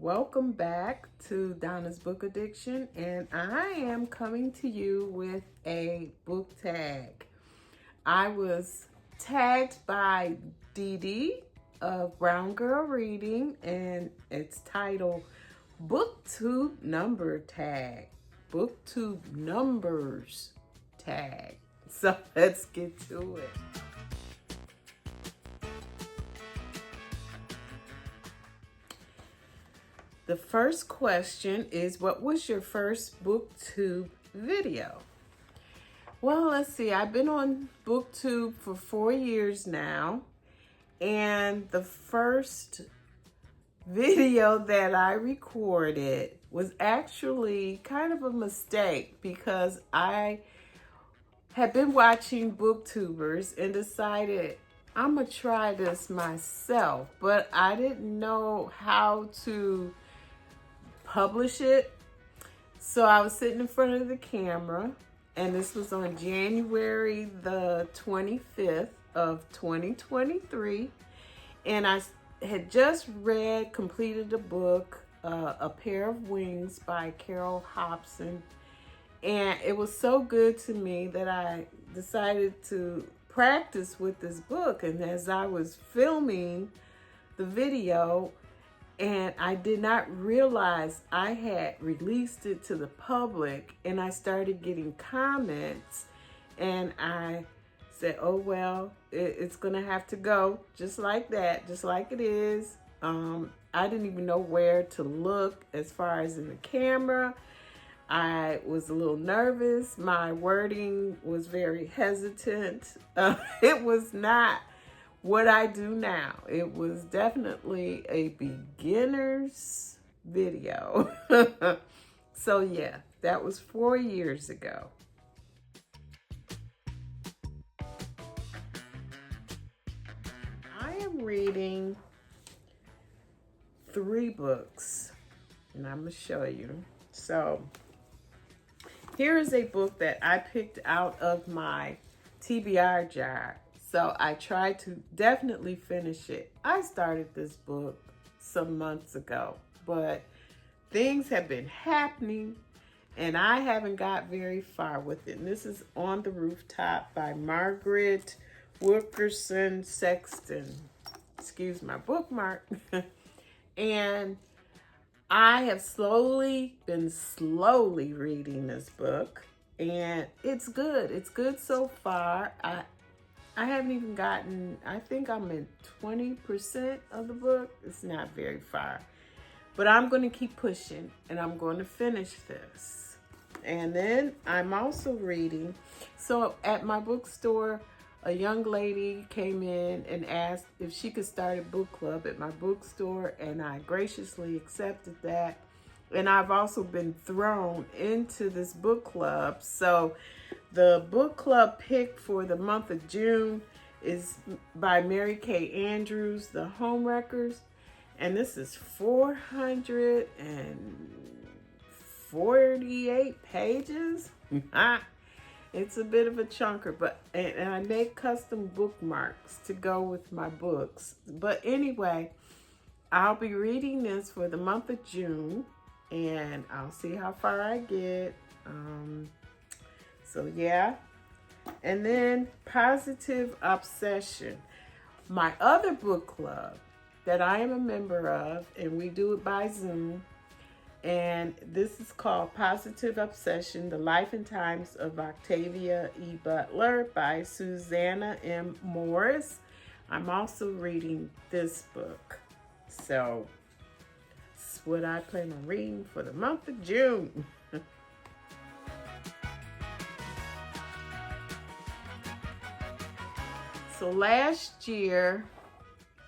Welcome back to Donna's Book Addiction, and I am coming to you with a book tag. I was tagged by Didi of Brown Girl Reading, and it's titled BookTube Number Tag. BookTube Numbers Tag. So let's get to it. The first question is, what was your first BookTube video? Well, let's see. I've been on BookTube for 4 years now. And the first video that I recorded was actually kind of a mistake because I had been watching BookTubers and decided I'm going to try this myself. But I didn't know how to publish it. So I was sitting in front of the camera, and this was on January the 25th of 2023, and I had just completed a book, A Pair of Wings by Carol Hobson, and it was so good to me that I decided to practice with this book. And as I was filming the video, and I did not realize I had released it to the public, and I started getting comments, and I said, oh, well, it's gonna have to go just like that, just like it is. I didn't even know where to look as far as in the camera. I was a little nervous. My wording was very hesitant. It was not what I do now. It was definitely a beginner's video. So yeah, that was 4 years ago. I am reading 3 books, and I'm gonna show you. So here is a book that I picked out of my TBR jar. So I tried to definitely finish it. I started this book some months ago, but things have been happening and I haven't got very far with it. And this is On the Rooftop by Margaret Wilkerson Sexton. Excuse my bookmark. And I have been slowly reading this book, and it's good. It's good so far. I haven't even gotten, I think I'm in 20% of the book. It's not very far. But I'm going to keep pushing, and I'm going to finish this. And then I'm also reading. So at my bookstore, a young lady came in and asked if she could start a book club at my bookstore, and I graciously accepted that. And I've also been thrown into this book club. So the book club pick for the month of June is by Mary Kay Andrews, The Homewreckers. And this is 448 pages. It's a bit of a chunker, and I make custom bookmarks to go with my books. But anyway, I'll be reading this for the month of June, and I'll see how far I get. So yeah. And then Positive Obsession, my other book club that I am a member of, and we do it by Zoom. And this is called Positive Obsession, The Life and Times of Octavia E. Butler by Susanna M. Morris. I'm also reading this book. So that's what I plan on reading for the month of June. So last year,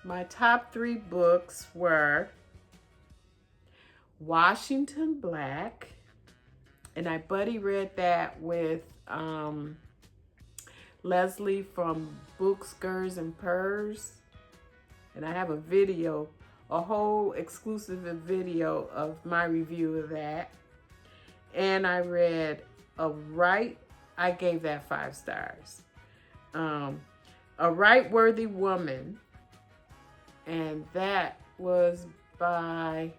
my top 3 books were Washington Black, and I buddy read that with Leslie from Books, Gers, and Purrs. And I have a video, a whole exclusive video of my review of that. And I read I gave that 5 stars. A Right Worthy Woman, and that was by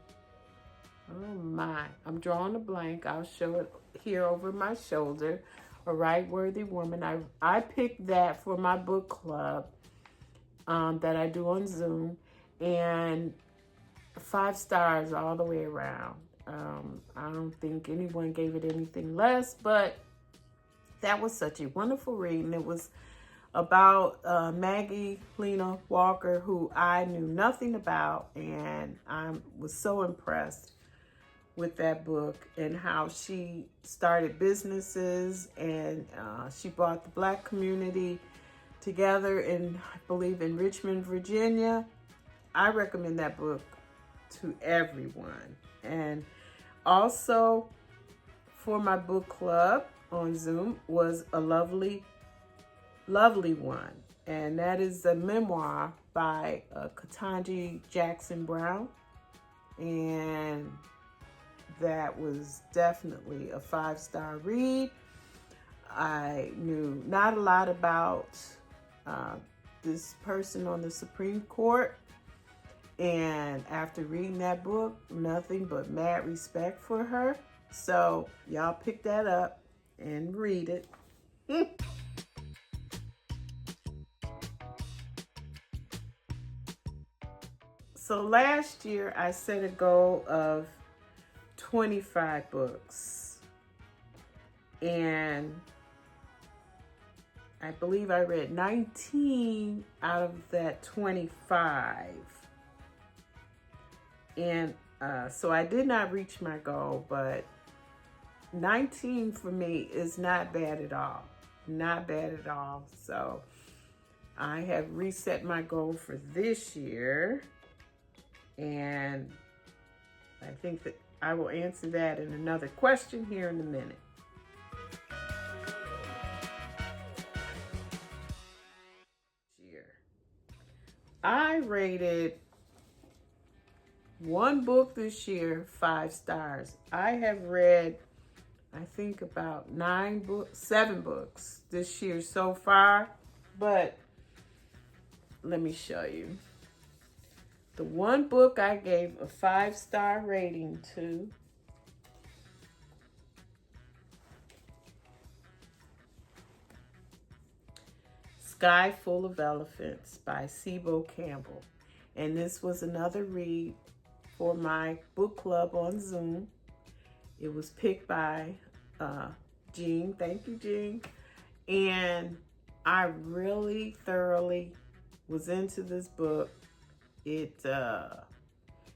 Oh my, I'm drawing a blank. I'll show it here over my shoulder. A Right Worthy Woman. I picked that for my book club that I do on Zoom, and 5 stars all the way around. I don't think anyone gave it anything less, but that was such a wonderful read, and it was about Maggie Lena Walker, who I knew nothing about, and I was so impressed with that book and how she started businesses, and she brought the Black community together in, I believe, in Richmond, Virginia. I recommend that book to everyone. And also for my book club on Zoom was A Lovely One, and that is a memoir by Ketanji Jackson Brown, and that was definitely a 5-star read. I knew not a lot about this person on the Supreme Court, and after reading that book, nothing but mad respect for her. So y'all pick that up and read it. So last year I set a goal of 25 books, and I believe I read 19 out of that 25. And so I did not reach my goal, but 19 for me is not bad at all. Not bad at all. So I have reset my goal for this year, and I think that I will answer that in another question here in a minute. I rated one book this year 5 stars. I have read, I think, about 7 books this year so far, but let me show you. The one book I gave a 5-star rating to Sky Full of Elephants by Sibo Campbell. And this was another read for my book club on Zoom. It was picked by Jean. Thank you, Jean. And I really thoroughly was into this book. It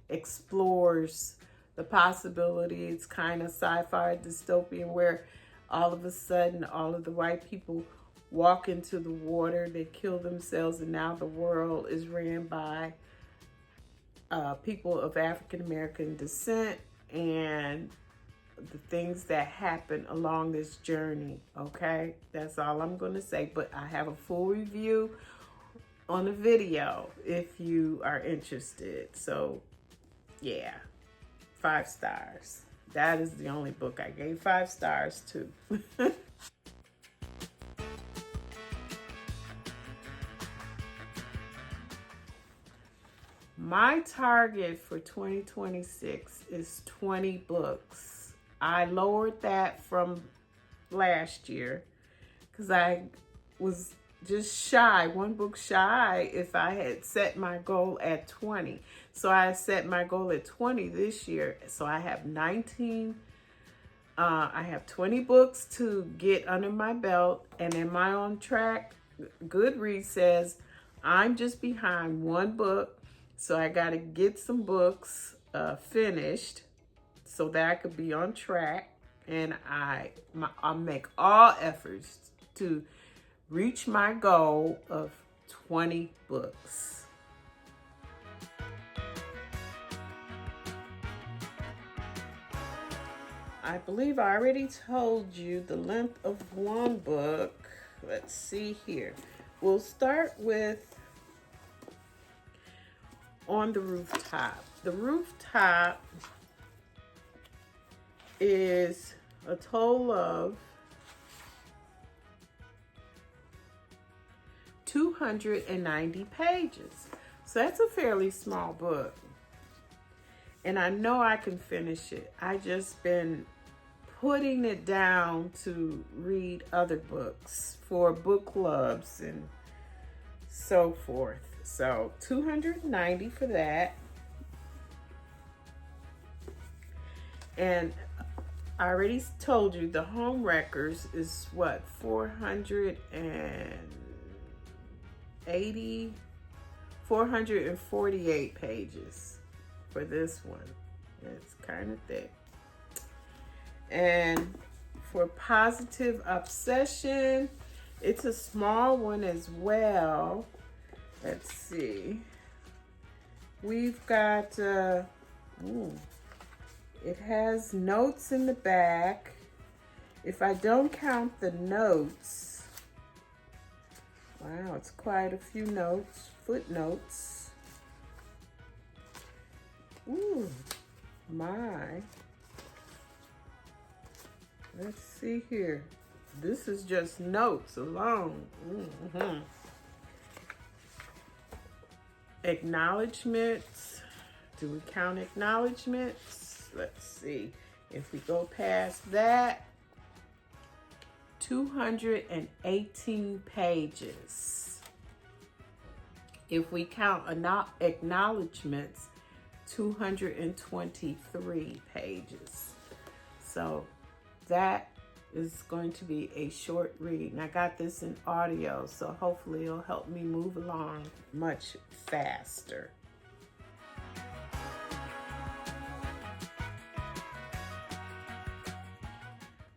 explores the possibility. It's kind of sci-fi dystopian where all of a sudden all of the white people walk into the water, they kill themselves, and now the world is ran by people of African American descent, and the things that happen along this journey. Okay, that's all I'm going to say, but I have a full review on a video if you are interested. So yeah, 5 stars. That is the only book I gave 5 stars to. My target for 2026 is 20 books. I lowered that from last year because I was just shy, 1 book shy if I had set my goal at 20. So I set my goal at 20 this year. So I have 19. I have 20 books to get under my belt. And am I on track? Goodreads says I'm just behind 1 book. So I got to get some books finished so that I could be on track. And I'll make all efforts to reach my goal of 20 books. I believe I already told you the length of 1 book. Let's see here. We'll start with On the Rooftop. The Rooftop is a total of 290 pages. So that's a fairly small book. and I know I can finish it. I just been putting it down to read other books for book clubs and so forth. So $290 for that. And I already told you the Home Wreckers is what, 448 pages for this one. It's kind of thick. And for Positive Obsession, it's a small one as well. Let's see. We've got, it has notes in the back. If I don't count the notes, wow, it's quite a few notes, footnotes. Ooh, my. Let's see here. This is just notes alone. Acknowledgements. Do we count acknowledgements? Let's see. If we go past that, 218 pages. If we count acknowledgements, 223 pages. So that is going to be a short read. And I got this in audio, so hopefully it'll help me move along much faster.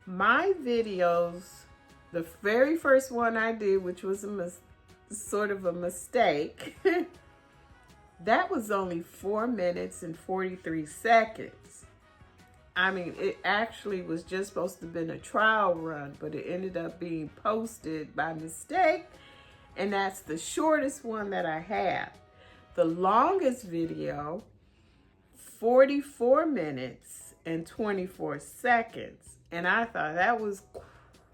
My videos, the very first one I did, which was sort of a mistake, that was only 4 minutes and 43 seconds. I mean, it actually was just supposed to have been a trial run, but it ended up being posted by mistake, and that's the shortest one that I have. The longest video, 44 minutes and 24 seconds, and I thought that was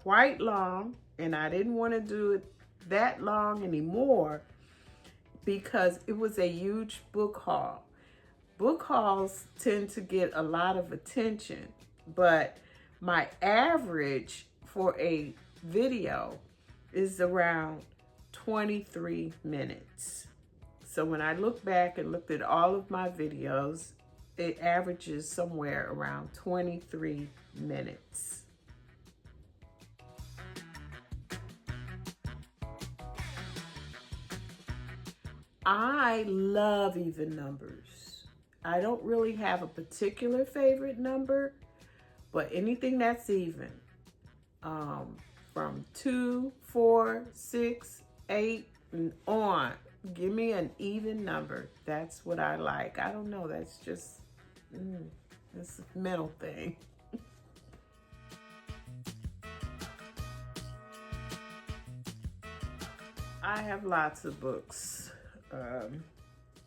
quite long, and I didn't want to do it that long anymore because it was a huge book haul. Book hauls tend to get a lot of attention, but my average for a video is around 23 minutes. So when I look back and looked at all of my videos, it averages somewhere around 23 minutes. I love even numbers. I don't really have a particular favorite number, but anything that's even, from 2, 4, 6, 8, and on, give me an even number. That's what I like. I don't know, that's just, it's a mental thing. I have lots of books.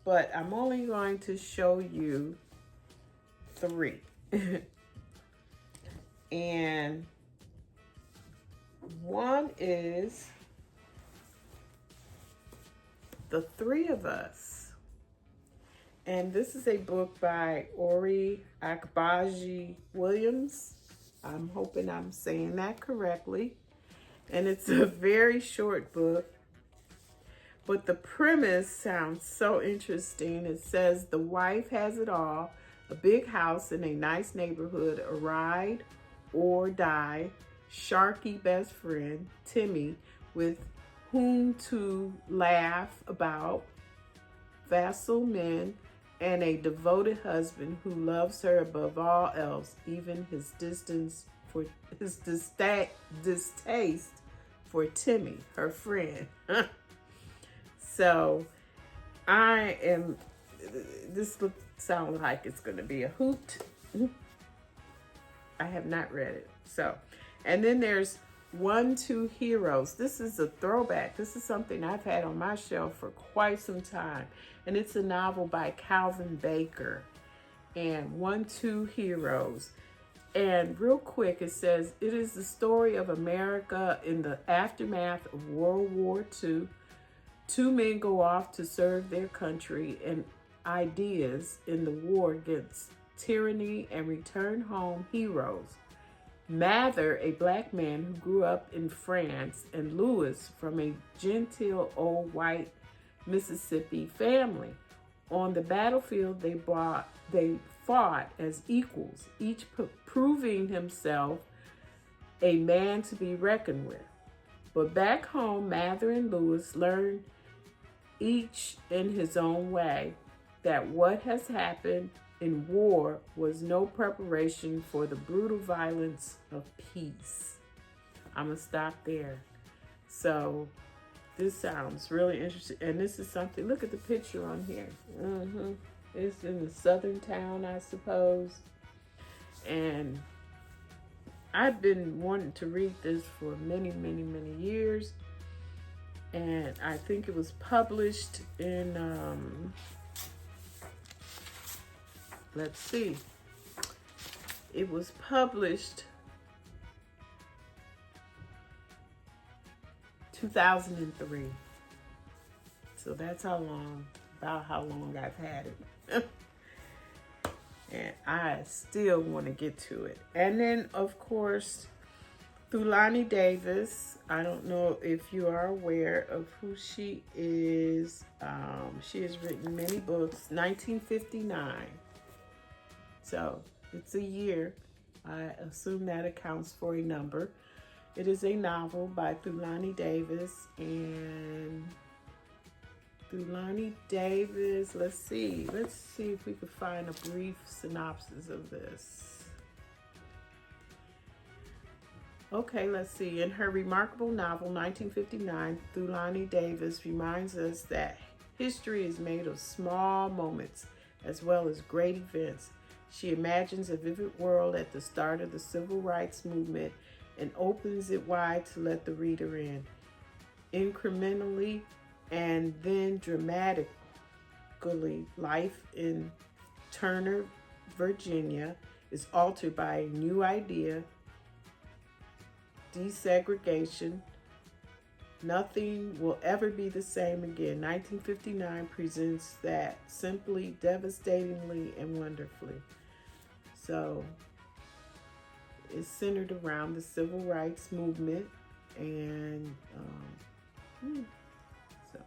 But I'm only going to show you 3. And one is The Three of Us. And this is a book by Ori Akbaji Williams. I'm hoping I'm saying that correctly. And it's a very short book. But the premise sounds so interesting. It says the wife has it all, a big house in a nice neighborhood, a ride or die, sharky best friend, Timmy, with whom to laugh about, facile men, and a devoted husband who loves her above all else, even his distaste for Timmy, her friend. So this sounds like it's going to be a hoot. I have not read it. So, and then there's 1, 2 Heroes. This is a throwback. This is something I've had on my shelf for quite some time. And it's a novel by Calvin Baker. And 1, 2 Heroes. And real quick, it says, it is the story of America in the aftermath of World War II. 2 men go off to serve their country, and ideas in the war against tyranny and return home heroes. Mather, a black man who grew up in France, and Lewis from a genteel old white Mississippi family. On the battlefield, they fought as equals, each proving himself a man to be reckoned with. But back home, Mather and Lewis learned, each in his own way, that what has happened in war was no preparation for the brutal violence of peace. I'm going to stop there. So this sounds really interesting. And this is something, look at the picture on here. It's in the southern town, I suppose. And I've been wanting to read this for many, many, many years. And I think it was published in, let's see. It was published 2003. So that's about how long I've had it. And I still want to get to it. And then, of course, Thulani Davis. I don't know if you are aware of who she is. She has written many books. 1959. So it's a year. I assume that accounts for a number. It is a novel by Thulani Davis. And Thulani Davis, let's see if we could find a brief synopsis of this. Okay, let's see. In her remarkable novel, 1959, Thulani Davis reminds us that history is made of small moments as well as great events. She imagines a vivid world at the start of the civil rights movement and opens it wide to let the reader in. Incrementally and then dramatically, life in Turner, Virginia is altered by a new idea: desegregation. Nothing will ever be the same again. 1959 presents that simply, devastatingly, and wonderfully. So it's centered around the civil rights movement, and so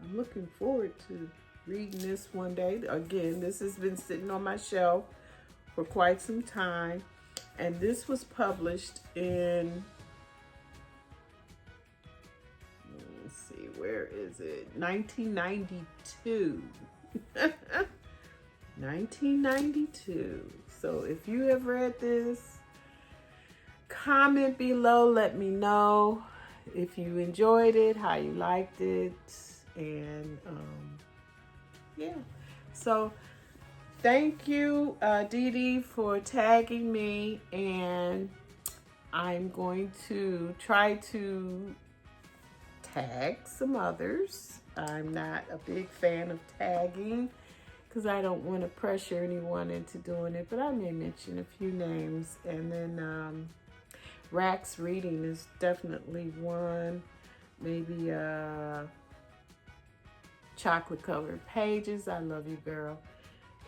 I'm looking forward to reading this one day. Again, this has been sitting on my shelf for quite some time. And this was published in, let's see, where is it? 1992. 1992. So if you have read this, comment below, let me know if you enjoyed it, how you liked it, and yeah. So thank you, Didi, for tagging me, and I'm going to try to tag some others. I'm not a big fan of tagging because I don't want to pressure anyone into doing it, but I may mention a few names. And then Rack's Reading is definitely one. Maybe Chocolate Covered Pages. I love you, girl.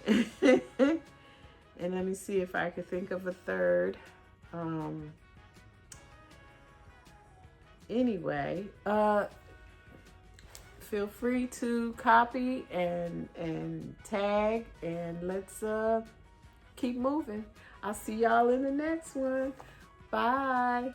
And let me see if I could think of a third. Anyway, feel free to copy and tag, and let's keep moving. I'll see y'all in the next one. Bye.